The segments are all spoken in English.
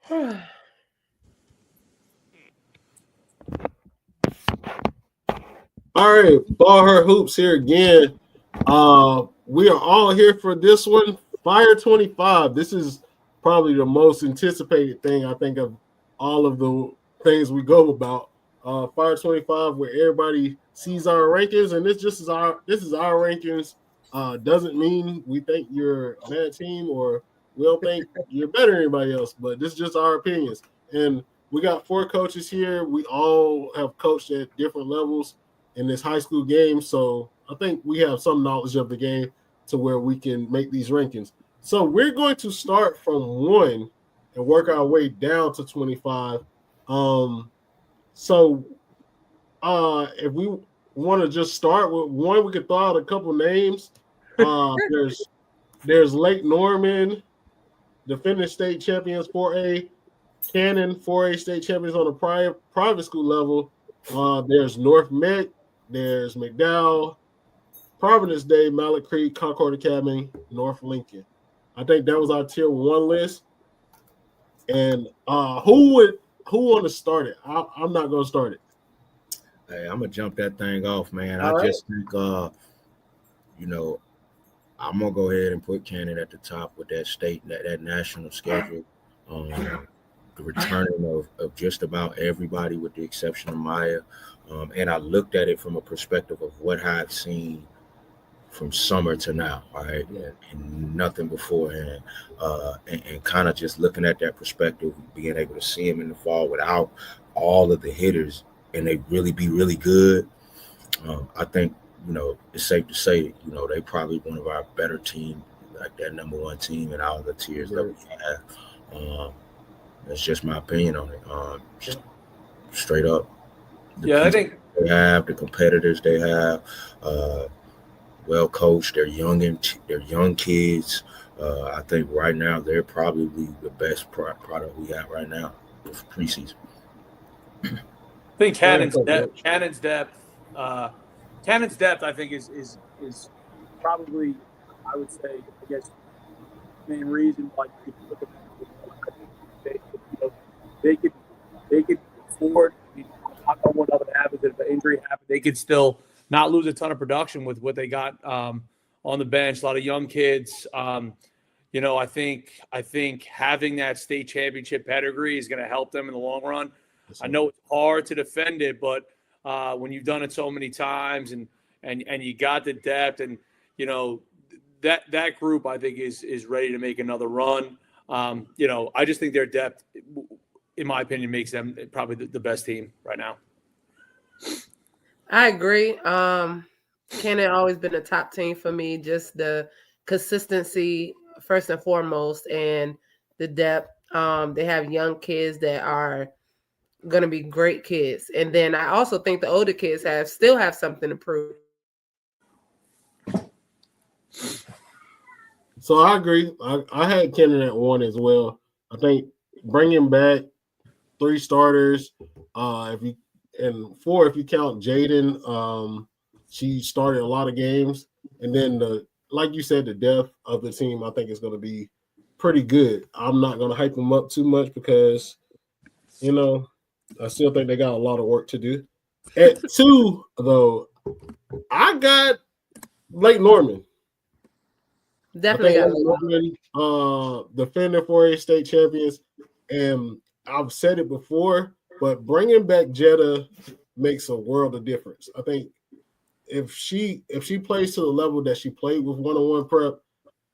All right, Ballher Hoops here again. We are all here for this one. Fire 25. This is probably the most anticipated thing I think of all of the things we go about. Fire 25, where everybody sees our rankings, and this is our rankings. Doesn't mean we think you're a bad team or we don't think you're better than anybody else, but this is just our opinions. And we got 4 coaches here. We all have coached at different levels in this high school game. So I think we have some knowledge of the game to where we can make these rankings. So we're going to start from 1 and work our way down to 25. So if we want to just start with 1, we could throw out a couple names. There's Lake Norman, defending state champions 4A, Cannon 4A state champions on the private school level. There's North Meck, there's McDowell, Providence Day, Mallet Creek, Concord Academy, North Lincoln. I think that was our tier 1 list. And who want to start it? I'm not going to start it. Hey, I'm gonna jump that thing off, man. All I just think, I'm gonna go ahead and put Cannon at the top with that state, that national schedule. The returning of just about everybody with the exception of Maya. And I looked at it from a perspective of what I've seen from summer to now, right? And nothing beforehand. And kind of just looking at that perspective, being able to see him in the fall without all of the hitters and they really be really good. I think, it's safe to say, they probably one of our better team, like that number 1 team in all the tiers that we have. That's just my opinion on it. Just straight up. I think they have the competitors they have, well coached. They're young kids. I think right now they're probably the best product we have right now for preseason. I think Cannon's depth, I think is probably, I would say, I guess, the main reason why you could look at they could afford. I don't know what other happens if an injury happens. They could still not lose a ton of production with what they got on the bench. A lot of young kids. I think having that state championship pedigree is going to help them in the long run. I know it's hard to defend it, but when you've done it so many times and you got the depth and that group I think is ready to make another run. I just think their depth, in my opinion, makes them probably the best team right now. I agree. Cannon always been a top team for me. Just the consistency first and foremost, and the depth. They have young kids that are going to be great kids, and then I also think the older kids still have something to prove. So I agree. I had Cannon at 1 as well. I think bringing back 3 starters, 4 if you count Jaden. She started a lot of games, and then like you said, the depth of the team I think is going to be pretty good. I'm not going to hype them up too much because I still think they got a lot of work to do. At 2 though, I got Lake Norman. Definitely got Lake Norman, defending 4A state champions, and I've said it before, but bringing back Jetta makes a world of difference. I think if she plays to the level that she played with one-on-one prep,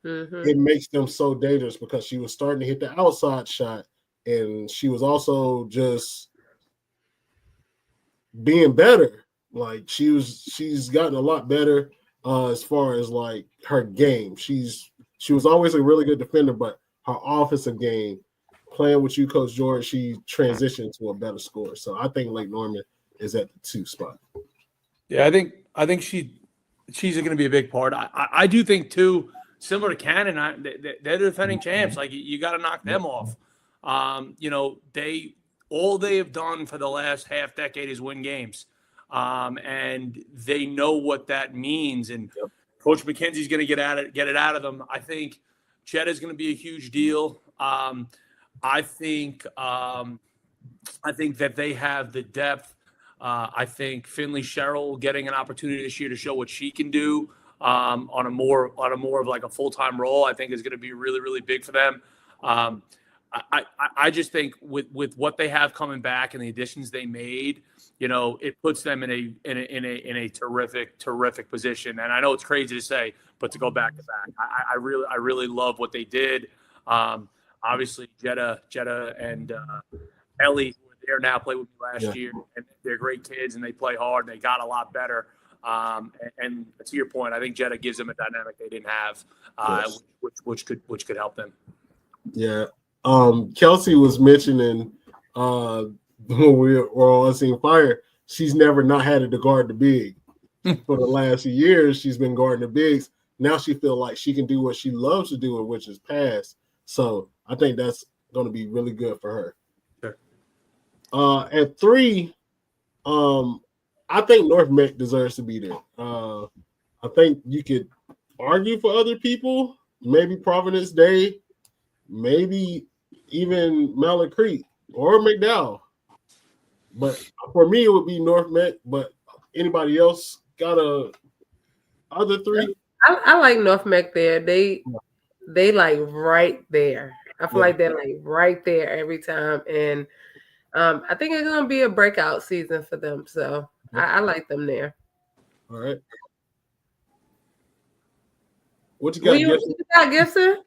it makes them so dangerous because she was starting to hit the outside shot, and she was also just being better. Like she's gotten a lot better as far as like her game. She was always a really good defender, but her offensive game, playing with you, Coach George, she transitioned to a better scorer. So I think Lake Norman is at the 2 spot. Yeah, I think she's going to be a big part. I do think too, similar to Cannon, they're the defending champs. Like you got to knock them off. All they have done for the last half decade is win games, and they know what that means. And Coach McKenzie's going to get it out of them. I think Jetta's going to be a huge deal. I think that they have the depth. I think Finley Sherrill getting an opportunity this year to show what she can do on a more of like a full-time role, I think is going to be really, really big for them. I just think with what they have coming back and the additions they made, it puts them in a terrific position. And I know it's crazy to say, but to go back to back, I really love what they did. Obviously, Jetta and Ellie, who were there now, played with me last year, and they're great kids and they play hard. And they got a lot better. And to your point, I think Jetta gives them a dynamic they didn't have, which could help them. Yeah. Kelsey was mentioning when we were on Seeing Fire, she's never not had to guard the big. For the last few years, she's been guarding the bigs. Now she feels like she can do what she loves to do, which is pass. So I think that's going to be really good for her. Sure. At 3, I think North Meck deserves to be there. I think you could argue for other people, maybe Providence Day, maybe even Mallard Creek or McDowell. But for me, it would be North Meck. But anybody else got other 3? I like North Meck there. They like right there. I feel like they're like right there every time. And I think it's going to be a breakout season for them. So I like them there. All right. What you got, Gibson? You got Gibson?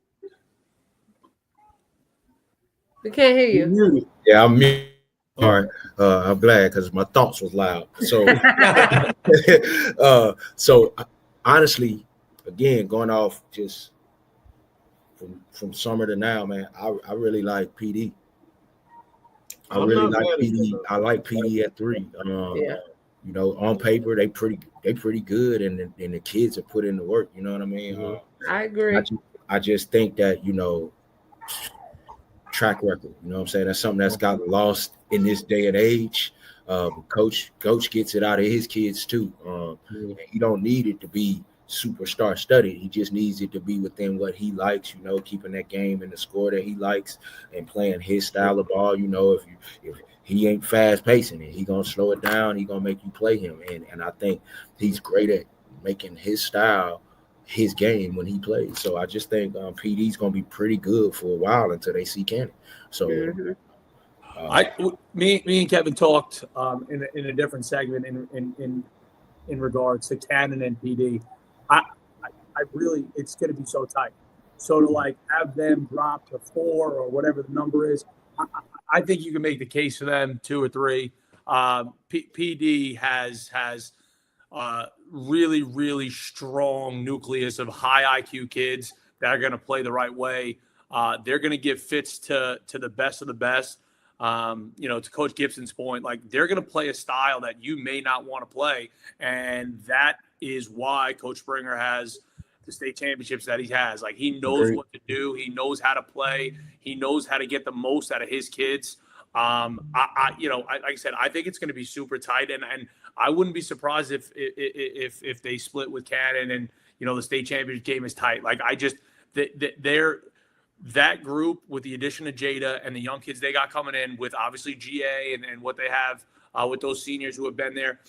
We can't hear you. Yeah, I'm muted. All right. I'm glad because my thoughts was loud. So, so honestly, again, going off just from summer to now, man, I really like PD. I really like PD. I like PD at 3. On paper they pretty good, and the kids are put in the work. You know what I mean? I agree. I just think that track record. You know what I'm saying? That's something that's gotten lost in this day and age. Coach gets it out of his kids too. He don't need it to be superstar studied. He just needs it to be within what he likes, keeping that game and the score that he likes and playing his style of ball. If he ain't fast pacing it, he gonna slow it down. He gonna make you play him. And I think he's great at making his style his game when he plays. So I just think PD's gonna be pretty good for a while until they see Cannon. So me and Kevin talked in a different segment in regards to Cannon and PD. I really, it's going to be so tight. So to like have them drop to 4 or whatever the number is, I think you can make the case for them 2 or 3. PD has really, really strong nucleus of high IQ kids that are going to play the right way. They're going to give fits to the best of the best. To Coach Gibson's point, like they're going to play a style that you may not want to play. And that is why Coach Springer has the state championships that he has. Like he knows what to do. He knows how to play. He knows how to get the most out of his kids. Like I said, I think it's going to be super tight, and I wouldn't be surprised if they split with Cannon and the state championship game is tight. Like I just that group with the addition of Jada and the young kids they got coming in with obviously GA and what they have with those seniors who have been there,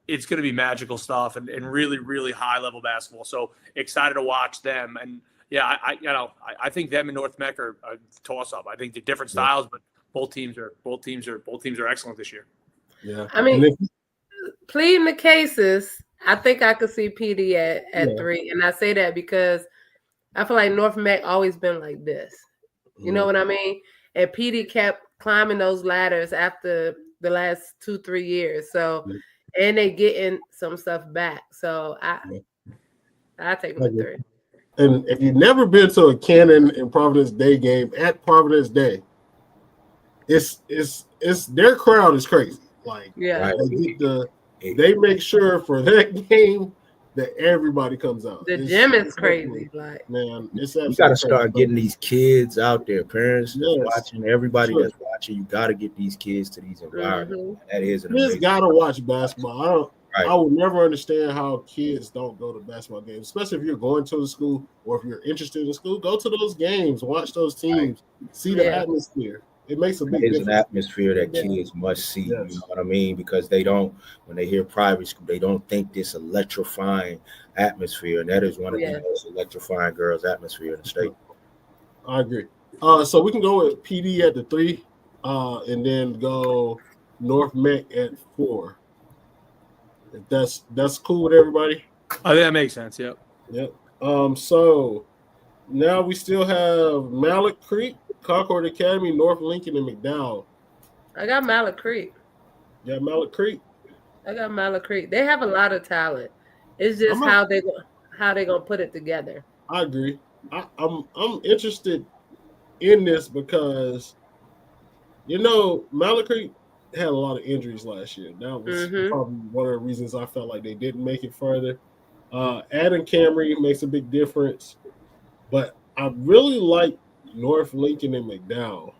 it's going to be magical stuff and really, really high level basketball. So excited to watch them. And yeah, I think them and North Meck are a toss up. I think they're different styles, but both teams are excellent this year. Yeah. I mean, pleading the cases, I think I could see PD at 3. And I say that because I feel like North Meck always been like this. You know what I mean? And PD kept climbing those ladders after the last 2-3 years. So, and they getting some stuff back. So I take them at 3. And if you've never been to a Cannon and Providence Day game at Providence Day, it's their crowd is crazy. Like they make sure for that game that everybody comes out. The gym is crazy. Like man, it's you got to start getting these kids out there. Parents watching, everybody that's watching. You got to get these kids to these environments. That is an amazing. You just got to watch basketball. Right. I will never understand how kids don't go to basketball games, especially if you're going to the school or if you're interested in school. Go to those games, watch those teams, see the atmosphere. It makes a That big is an difference. atmosphere that kids must see. You Yes. know what I mean? Because they don't, when they hear private school, they don't think this electrifying atmosphere, and that is one of the most electrifying girls' atmosphere in the state. I agree. So we can go with PD at the 3, and then go North Mech at 4. If that's cool with everybody. I think that makes sense. Yep. Yep. So now we still have Malik Creek, Concord Academy, North Lincoln, and McDowell. I got Malik Creek. Yeah, Malik Creek. I got Malik Creek. They have a lot of talent. It's just how they gonna put it together. I agree. I'm interested in this because Malik Creek had a lot of injuries last year. That was probably one of the reasons I felt like they didn't make it further. Adding Camry makes a big difference, but I really like North Lincoln and McDowell.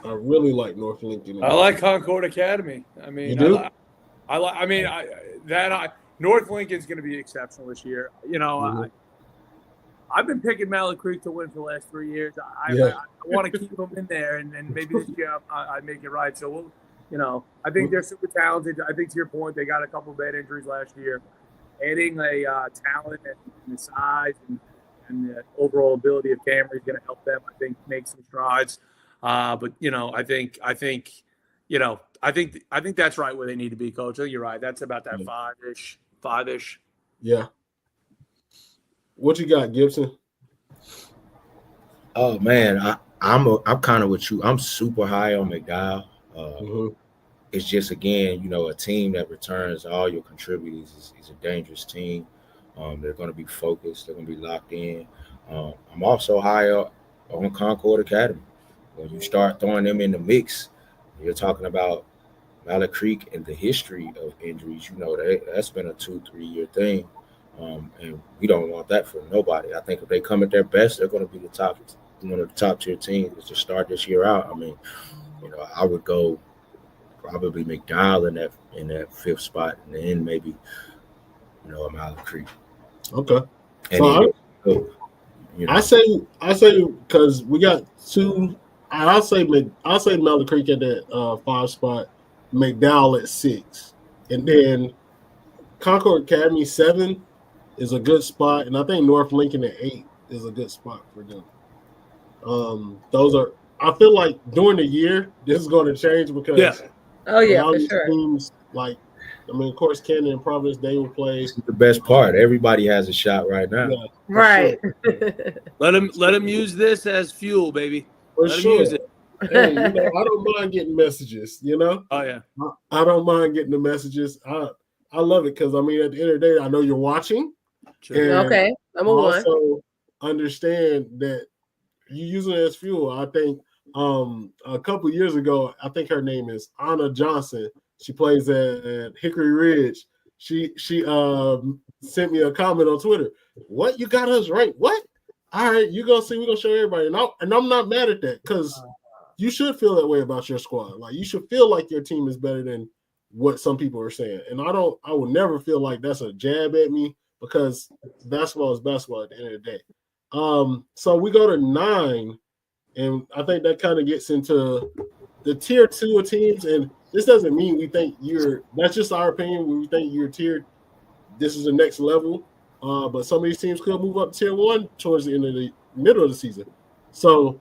I really like North Lincoln. I like Concord Academy. I mean, you do? North Lincoln's going to be exceptional this year. I've been picking Malik Creek to win for the last 3 years. I want to keep them in there, and maybe this year I make it right. So I think they're super talented. I think to your point, they got a couple of bad injuries last year. Adding a talent and the size and the overall ability of Camry is going to help them, I think, make some strides. But I think that's right where they need to be, Coach. I think you're right. That's about that five-ish. Yeah. What you got, Gibson? Oh man, I'm kind of with you. I'm super high on McDowell. It's just, again, a team that returns all your contributors is a dangerous team. They're going to be focused. They're going to be locked in. I'm also high up on Concord Academy. When you start throwing them in the mix, you're talking about Malik Creek and the history of injuries. That's been a 2-3 year thing. And we don't want that for nobody. I think if they come at their best, they're going to be one of the top tier teams to start this year out. I mean, I would go probably McDowell in that 5th spot, and then maybe a Malik Creek. Okay. And so I say because we got 2. I'll say Malik Creek at that 5 spot, McDowell at 6, and then Concord Academy 7 is a good spot, and I think North Lincoln at 8 is a good spot for them. Those are. I feel like during the year this is going to change because for sure. Teams of course, Canton and Providence, they will play. This is the best part. Everybody has a shot right now. Yeah, right. Sure. Let them use this as fuel, baby. For Let sure. them use it. Hey, I don't mind getting messages. Oh yeah. I don't mind getting the messages. I love it because at the end of the day, I know you're watching. Sure. Okay, I'm also understand that you use it as fuel. I think a couple of years ago, I think her name is Anna Johnson. She plays at Hickory Ridge. She sent me a comment on Twitter. What, you got us right? What? All right, you gonna see. We're gonna show everybody. And I'm not mad at that because you should feel that way about your squad. Like, you should feel like your team is better than what some people are saying. And I will never feel like that's a jab at me because basketball is basketball at the end of the day. So we go to 9, and I think that kind of gets into the tier 2 of teams. And this doesn't mean we think that's just our opinion. When we think you're tiered, this is the next level. But some of these teams could move up to tier 1 towards the end of the middle of the season. So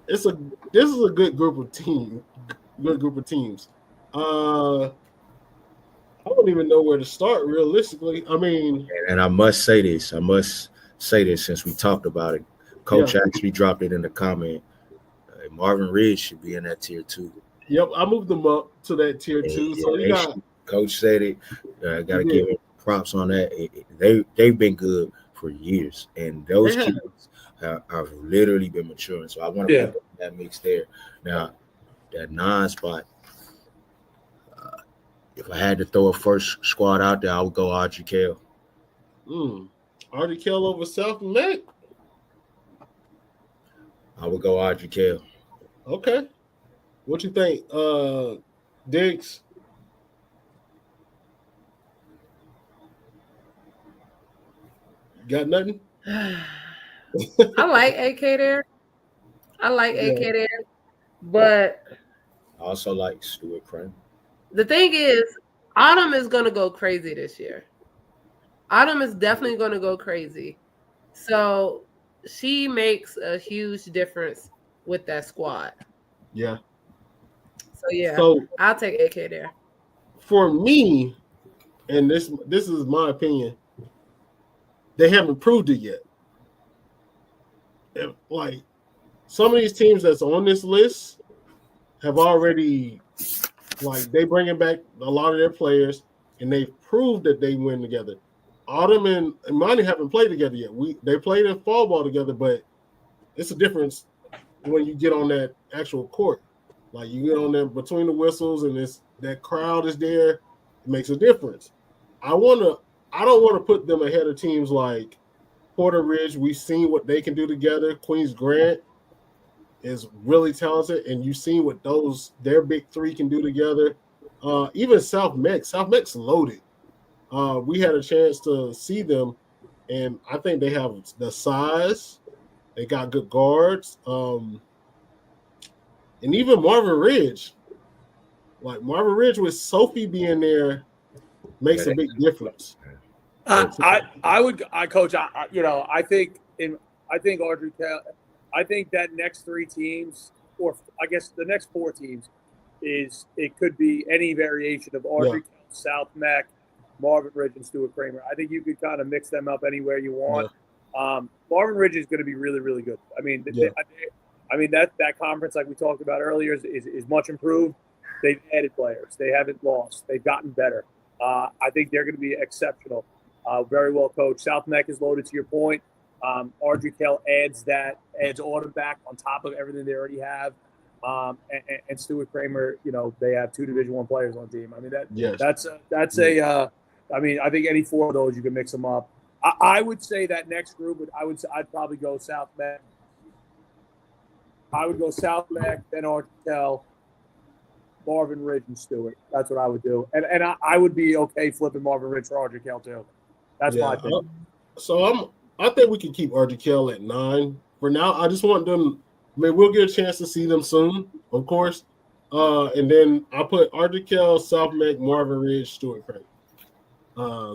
this is a good group of teams. I don't even know where to start realistically. And I must say this since we talked about it. Coach actually dropped it in the comment. Marvin Ridge should be in that tier 2. Yep, I moved them up to that tier 2. So Coach said it. I got to give him props on that. They've been good for years, and those kids have literally been maturing. So I want to put that mix there. Now, that 9 spot, if I had to throw a first squad out there, I would go RGK. RGK over South Mac? I would go RGK. Okay. What you think, Diggs? Got nothing? I like AK there. AK there. But I also like Stuart Kramer. the thing is, Autumn is going to go crazy this year. Autumn is definitely going to go crazy. So she makes a huge difference with that squad. Yeah. So yeah, So I'll take AK there. for me, and this is my opinion, they haven't proved it yet. Like some of these teams that's on this list have already, like, they bringing back a lot of their players, and they've proved that they win together. Autumn and Imani haven't played together yet. They played in fall ball together, but it's a difference when you get on that actual court. Like you get on there between the whistles, and that crowd is there. It makes a difference. I don't want to put them ahead of teams like Porter Ridge. We've seen what they can do together. Queens Grant is really talented, and you've seen what their big three can do together. Even South Mech's loaded. We had a chance to see them, and I think they have the size. They got good guards. And even Marvin Ridge. Like Marvin Ridge with Sophie being there makes a big difference. I would coach. I think Audrey. I think that next three teams, or I guess the next four teams, it could be any variation of Audrey, South Mech, Marvin Ridge, and Stuart Kramer. I think you could kind of mix them up anywhere you want. Yeah. Marvin Ridge is going to be really, really good. I mean, that conference, like we talked about earlier, is much improved. They've added players. They haven't lost. They've gotten better. I think they're going to be exceptional. Very well coached. South Mech is loaded, to your point. Audrey Kell adds Autumn back on top of everything they already have. And Stuart Kramer, they have two Division I players on the team. I mean, I think any four of those you can mix them up. I would say that next group I'd probably go South Mech. I would go South Mech, then Audrey Kell, Marvin Ridge, and Stewart. That's what I would do. And I would be okay flipping Marvin Ridge for Audrey Kell too. That's my opinion. So I think we can keep Audrey Kell at 9 for now. I just want them. I mean, we'll get a chance to see them soon, of course. And then I put Audrey Kell, South Mech, Marvin Ridge, Stuart Kramer.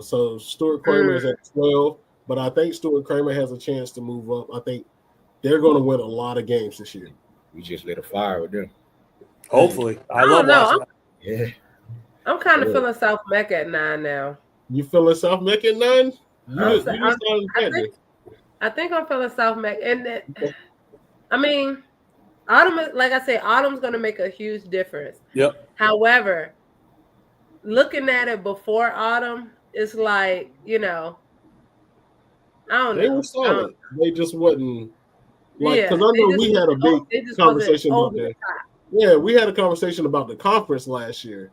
So Stuart Kramer is at 12, but I think Stuart Kramer has a chance to move up. I think they're going to win a lot of games this year. We just lit a fire with them. Hopefully. I love watching that. Yeah. I'm kind of feeling South Mech at 9 now. You feeling South Mech at 9? I think I'm feeling South Mech. And I mean, Autumn, like I said, Autumn's going to make a huge difference. Yep. However, looking at it before Autumn, it's like, I don't know. They were solid. They just wasn't like, because I know we had a big conversation about that. Yeah, we had a conversation about the conference last year,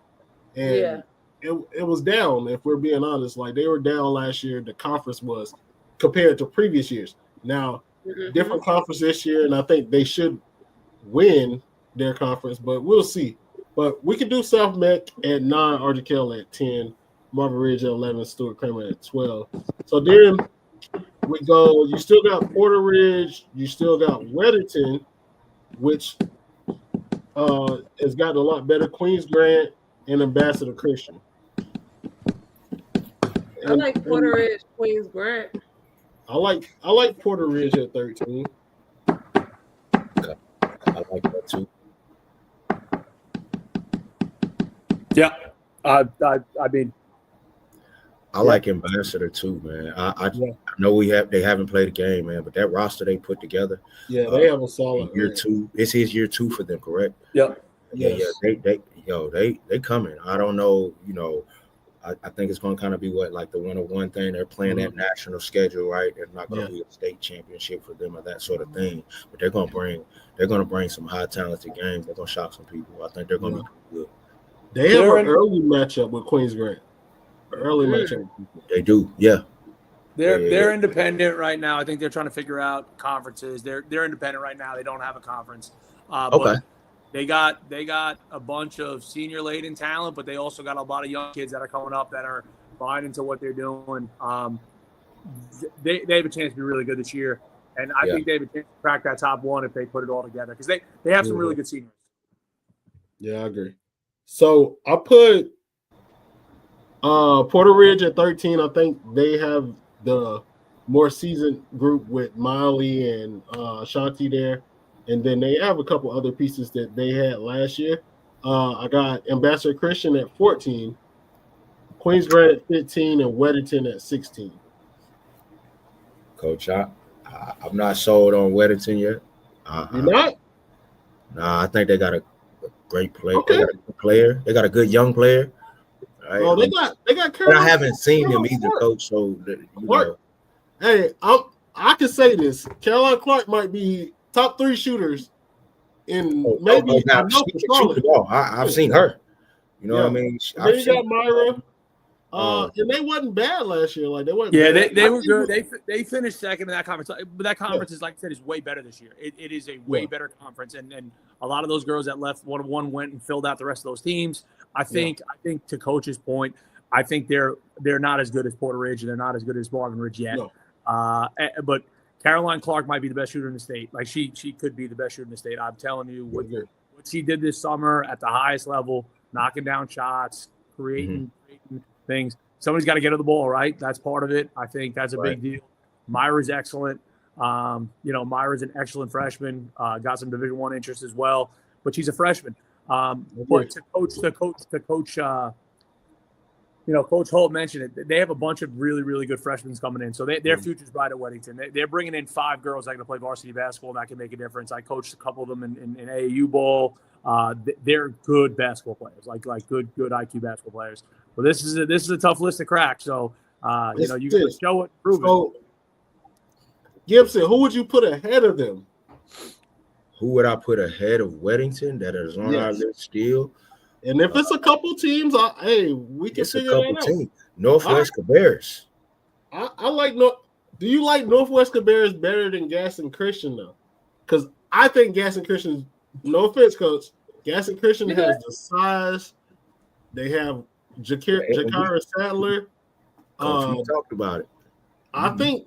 and it was down. If we're being honest, like they were down last year. The conference was compared to previous years. Now, different conference this year, and I think they should win their conference, but we'll see. But we can do South Mech at 9, Audrey Kell at 10, Marvin Ridge at 11, Stuart Kramer at 12. So then we go. You still got Porter Ridge. You still got Weddington, which has gotten a lot better. Queens Grant and Ambassador Christian. I like Porter Ridge, Queens Grant. I like Porter Ridge at 13. I like that too. Yeah, I mean, I like Ambassador too, man. I know they haven't played a game, man, but that roster they put together, they have a solid year 2. It's his year 2 for them, correct? Yeah. Yeah. They coming. I don't know, I think it's going to kind of be like the 101 thing. They're playing that national schedule, right? There's not going to be a state championship for them or that sort of thing. But they're going to bring some high talented games. They're going to shock some people. I think they're going to be good. They have an early matchup with Queens Grant. Early matchup. They do, yeah. They're independent right now. I think they're trying to figure out conferences. They're independent right now. They don't have a conference. Okay. But they got a bunch of senior laden talent, but they also got a lot of young kids that are coming up that are buying into what they're doing. they have a chance to be really good this year. And I think they have a chance to crack that top one if they put it all together because they have some really good seniors. Yeah, I agree. So I put Porter Ridge at 13. I think they have the more seasoned group with Miley and Shanti there. And then they have a couple other pieces that they had last year. I got Ambassador Christian at 14, Queens Grant at 15, and Weddington at 16. Coach, I'm not sold on Weddington yet. You're not? Nah, I think they got a great player. Okay. They got a good player. They got a good young player. Right? Oh, they got But I haven't seen them either, Coach. So Clark. Hey, I can say this: Caroline Clark might be top 3 shooters in maybe. Now, she can shoot the ball. I've seen her. You know what I mean? Then you got Myra. And they wasn't bad last year. Like they weren't. Yeah, bad. they were good. They finished second in that conference. But that conference is, like I said, is way better this year. It is a way better conference, and a lot of those girls that left one went and filled out the rest of those teams. I think to Coach's point, I think they're not as good as Porter Ridge and they're not as good as Marvin Ridge yet. No. But Caroline Clark might be the best shooter in the state. Like she could be the best shooter in the state. I'm telling you what she did this summer at the highest level, knocking down shots, creating things. Somebody's got to get her the ball, right? That's part of it. I think that's a big deal. Myra's excellent. Myra's an excellent freshman. Got some Division I interest as well, but she's a freshman. But to coach, Coach Holt mentioned it. They have a bunch of really, really good freshmen coming in. So their future's bright at Weddington. They're bringing in 5 girls that can play varsity basketball and that can make a difference. I coached a couple of them in AAU ball. They're good basketball players, like good IQ basketball players. But this is a tough list to crack. So you got to show it, prove it. Gibson, who would you put ahead of them? Who would I put ahead of Weddington that is on our list still? And if it's a couple teams, we can figure that out. Teams. Northwest Cabarrus. I like Do you like Northwest Cabarrus better than Gaston Christian though? Because I think Gaston Christian, no offense, Coach, Gaston Christian has the size. They have Jakara Sadler. We talked about it. I think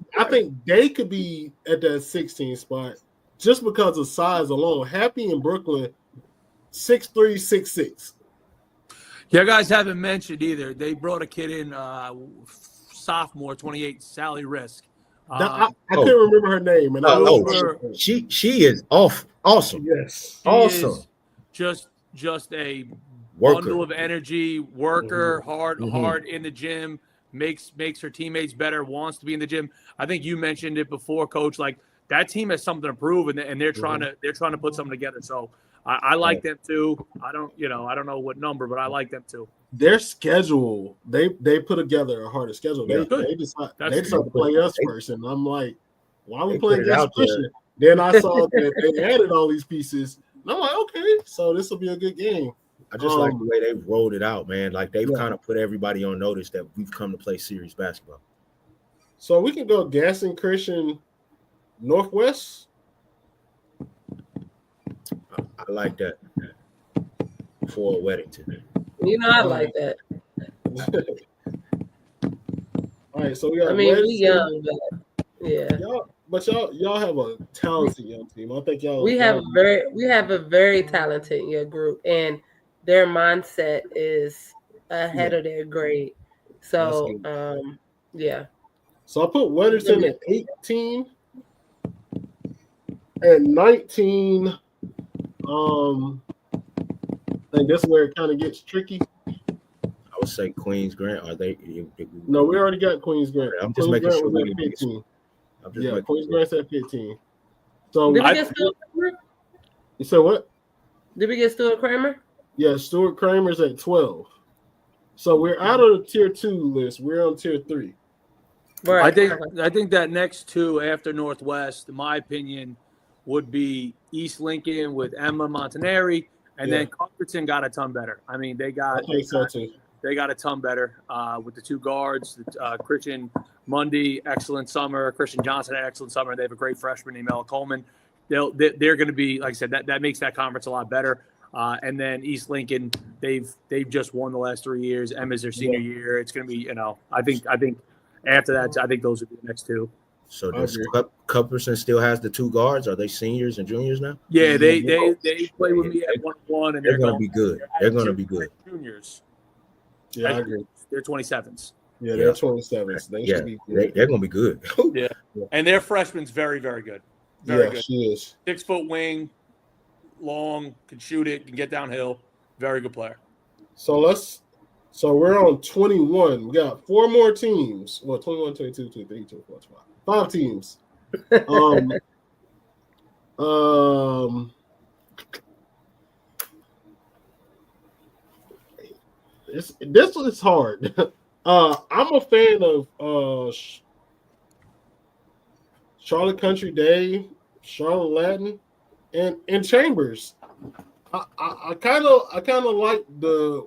they could be at that 16 spot just because of size alone. Happy in Brooklyn, 6'3", 6'6". Yeah, guys haven't mentioned either. They brought a kid in, sophomore, 28, Sally Risk. I can't remember her name. And she is awesome. Yes, awesome. Just a worker. Bundle of energy, worker, hard in the gym, makes her teammates better, wants to be in the gym. I think you mentioned it before, Coach. Like that team has something to prove, and they're trying to put something together. So I like them too. I don't know what number, but I like them too. Their schedule, they put together a harder schedule. They decide to play us first, and I'm like, why are we playing against Christian? Then I saw that they added all these pieces, and I'm like, okay, so this will be a good game. I just like the way they've rolled it out, man. Like they've kind of put everybody on notice that we've come to play serious basketball. So we can go Gaston Christian Northwest. I like that for Weddington. I like that. All right, so we got. we young, but yeah. Y'all have a talented young team. I think y'all. We have a very talented young group, and their mindset is ahead of their grade. So, yeah. So I put Weddington at 18 and 19. I think that's where it kind of gets tricky. I would say Queens Grant. Are they? No, we already got Queens Grant. I'm just making sure we at 15. Queens Grant's at 15. So did we get Stuart Kramer? You said what? Did we get Stuart Kramer? Yeah, Stuart Kramer's at 12. So we're out of the tier 2 list. We're on tier 3. Right. I think that next 2 after Northwest, in my opinion, would be East Lincoln with Emma Montanari, and then Culverton got a ton better. I mean, they got a ton better with the 2 guards. Christian Mundy, excellent summer. Christian Johnson, excellent summer. They have a great freshman named Ella Coleman. They're going to be, like I said, that makes that conference a lot better. And then East Lincoln, they've just won the last 3 years. Emma's their senior year. It's going to be, I think after that, I think those would be the next two. So does Cupperson still has the 2 guards? Are they seniors and juniors now? Yeah, they play with me at 1-1, and they're going to be good. They're going to be good. Juniors. Yeah, I agree. They're 27s. Yeah, they're 27s. They should be good. They're going to be good. Yeah, and their freshman's very, very good. Very good. She is 6-foot wing, long, can shoot it, can get downhill. Very good player. So we're on 21. We got 4 more teams. Well, 21, 22, 23, 24, 25. 5 teams. This one is hard. I'm a fan of Charlotte Country Day, Charlotte Latin, and Chambers. I kind of like the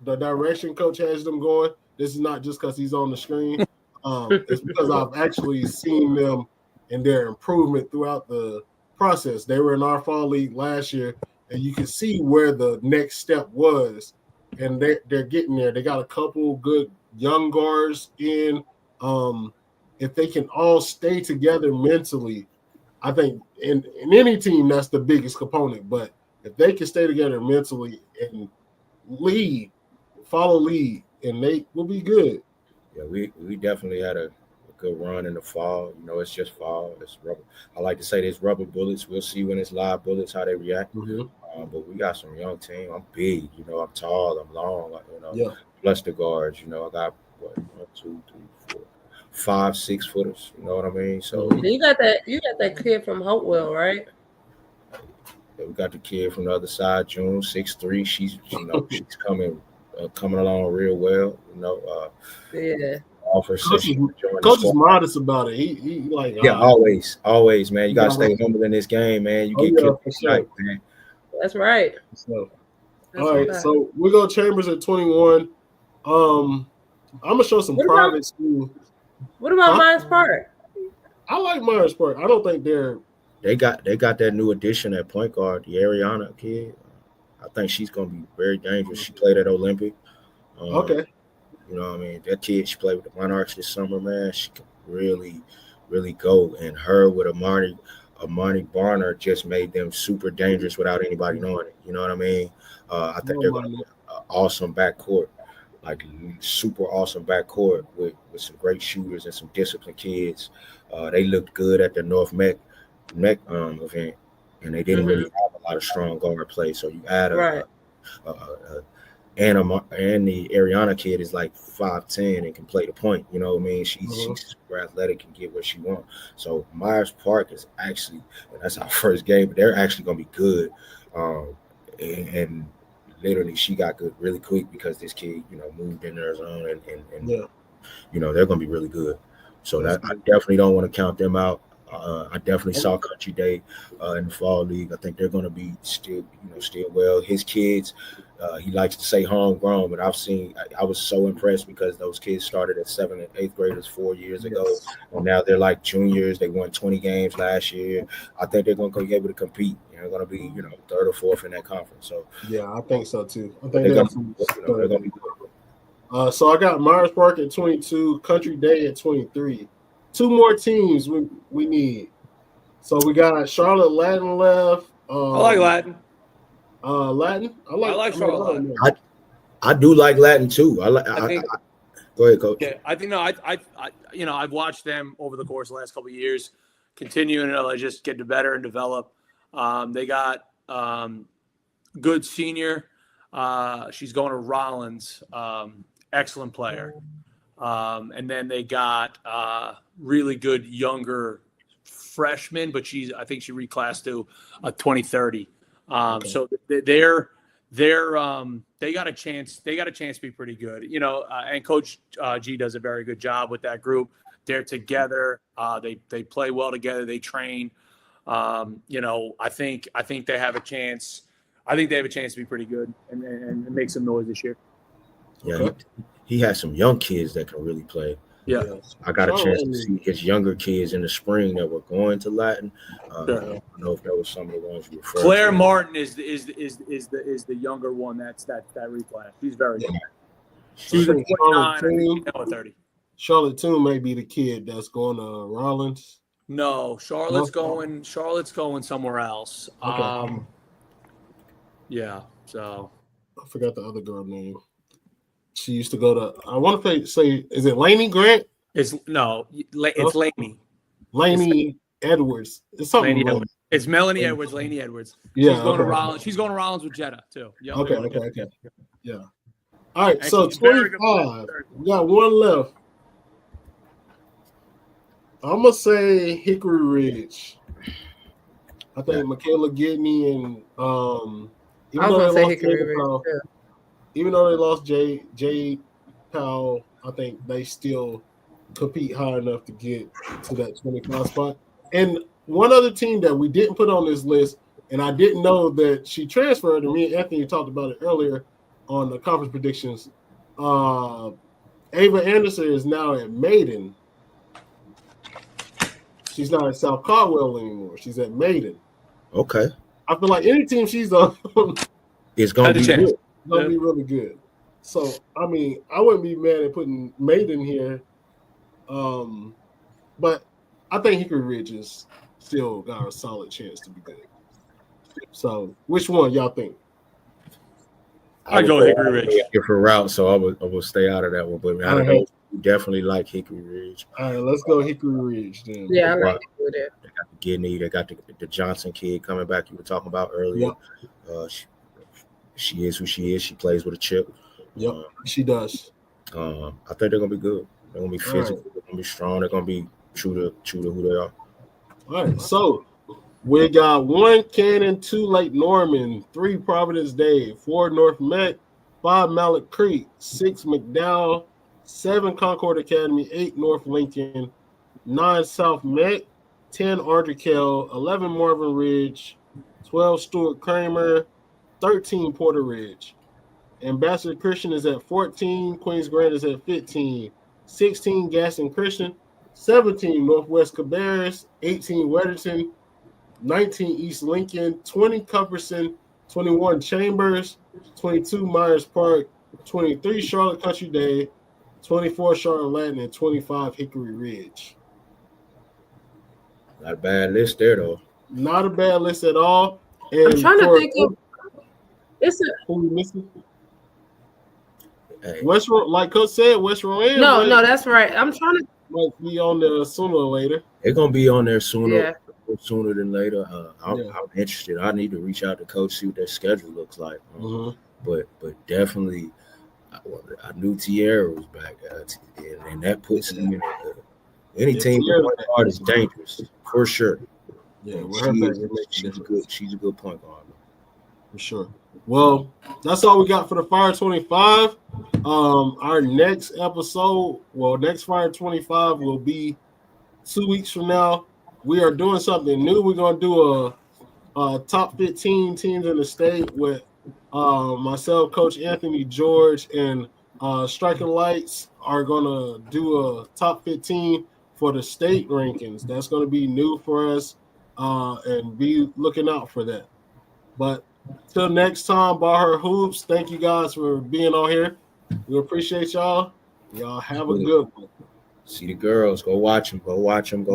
direction coach has them going. This is not just because he's on the screen. It's because I've actually seen them and their improvement throughout the process. They were in our fall league last year, and you can see where the next step was, and they're getting there. They got a couple good young guards in. If they can all stay together mentally, I think in any team that's the biggest component. But if they can stay together mentally and follow lead, and they will be good. Yeah, we definitely had a good run in the fall. You know, it's just fall. It's rubber. I like to say there's rubber bullets. We'll see when it's live bullets how they react. Mm-hmm. But we got some young team. I'm big. You know, I'm tall. I'm long. Plus the guards. You know, I got 1, 2, 3, 4, 5, 6 footers. You know what I mean? So you got that kid from Hopewell, right? We got the kid from the other side, June, 6'3". She's coming along real well. You know. Yeah. Coach is modest about it. He like always, man. You gotta stay humble in this game, man. You get killed tonight, man. That's right. All right, so we go Chambers at 21. I'm gonna show some private school. What about Myers Park? I like Myers Park. I don't think they got that new addition at point guard, the Ariana kid. I think she's gonna be very dangerous. She played at Olympic. Okay. You know what I mean? That kid, she played with the Monarchs this summer, man. She can really, really go. And her with Amani Barner just made them super dangerous without anybody knowing it. You know what I mean? I think they're going to be an awesome backcourt, like super awesome backcourt with some great shooters and some disciplined kids. They looked good at the North Mech event, and they didn't really have a lot of strong guard play. So you add and the Ariana kid is like 5'10" and can play the point. You know what I mean? She's super athletic and get what she wants. So Myers Park is actually, and that's our first game, but they're actually going to be good. And literally she got good really quick because this kid, you know, moved in their zone and you know, they're going to be really good. So that I definitely don't want to count them out. I definitely saw Country Day in the fall league. I think they're going to be still well. His kids, he likes to say homegrown, but I was so impressed because those kids started as 7th and 8th graders 4 years ago, and now they're like juniors. They won 20 games last year. I think they're going to be able to compete. They're going to be, you know, 3rd or 4th in that conference. So yeah, I think so too. I think they're going to be good. So I got Myers Park at 22, Country Day at 23. 2 more teams we need. So we got Charlotte Latin left. I like Latin. Latin. I like Charlotte Latin. I do like Latin too. Go ahead, Coach. Yeah, I think I've watched them over the course of the last couple of years, continuing to just get better and develop. They got good senior. She's going to Rollins. Excellent player. And then they got really good younger freshman, but I think she reclassed to a 2030. So they got a chance. They got a chance to be pretty good, you know. And Coach G does a very good job with that group. They're together. They play well together. They train. You know, I think they have a chance. I think they have a chance to be pretty good and make some noise this year. Yeah, he has some young kids that can really play. Yeah, I got a chance to see his younger kids in the spring that were going to Latin. I don't know if that was some of the ones you referred Claire to. Martin is the younger one. That's that reclass. She's very good. She's 29 or 30. Charlotte Toon may be the kid that's going to Rollins. No, Charlotte's going somewhere else. Okay. Yeah. So I forgot the other girl name. She used to go to. I want to say, is it Lainey Grant? it's Laney. Lainey Edwards. It's something. Laney Edwards. It's Melanie Edwards, Laney Edwards. Yeah, she's going to Rollins. She's going to Rollins with Jetta too. Yep, Okay. Yeah. All right. And So she's very 25. good. We got one left. I'm gonna say Hickory Ridge. I think Michaela Gidney and I was gonna say Hickory Ridge. Even though they lost Jay Powell, I think they still compete high enough to get to that 25 spot. And one other team that we didn't put on this list, and I didn't know that she transferred, and me and Anthony talked about it earlier on the conference predictions. Ava Anderson is now at Maiden. She's not at South Caldwell anymore. She's at Maiden. Okay. I feel like any team she's on it's going to be good. It's going to be really good. So, I mean, I wouldn't be mad at putting Maiden here. But I think Hickory Ridge is still got a solid chance to be good. So, which one y'all think? I go Hickory Ridge. Different route, so I will stay out of that one. But I know definitely like Hickory Ridge. All right, let's go Hickory Ridge then. Yeah, I like Hickory Ridge. They got the Gidney. They got the Johnson kid coming back. You were talking about earlier. Yep. She is who she is. She plays with a chip. Yep, she does. I think they're gonna be good. They're gonna be physical. Right. They're gonna be strong. They're gonna be true to who they are. All right, so we got 1 Cannon, 2 Lake Norman, 3 Providence Dade, 4 North Meck, 5 Mallet Creek, 6 McDowell, 7 Concord Academy, 8 North Lincoln, 9 South Meck, 10 Ardrikell, 11 Marvin Ridge, 12 Stuart Kramer, 13 Porter Ridge. Ambassador Christian is at 14, Queens Grant is at 15, 16 Gaston Christian, 17 Northwest Cabarrus, 18 Weatherton, 19 East Lincoln, 20 Cumberson, 21 Chambers, 22 Myers Park, 23 Charlotte Country Day, 24 Charlotte Latin, and 25 Hickory Ridge. Not a bad list there, though. Not a bad list at all. And I'm trying to think of who we missing? Hey. West, like Coach said, West Rowan. No, that's right. I'm trying to might be on there sooner or later. They're gonna be on there sooner than later. I'm interested. I need to reach out to Coach, see what their schedule looks like. But definitely, I knew Tierra was back, and that puts him in. Any team with point guard is dangerous for sure. Yeah, she's a good point guard for sure. Well, that's all we got for the Fire 25. Our next episode, next Fire 25 will be 2 weeks from now. We are doing something new. We're going to do a top 15 teams in the state with myself, Coach Anthony George, and Striking Lights are going to do a top 15 for the state rankings. That's going to be new for us, and be looking out for that. But till next time, Ballher Hoops, thank you guys for being on here. We appreciate y'all. Y'all have a good one. See the girls. Go watch them. Go watch them.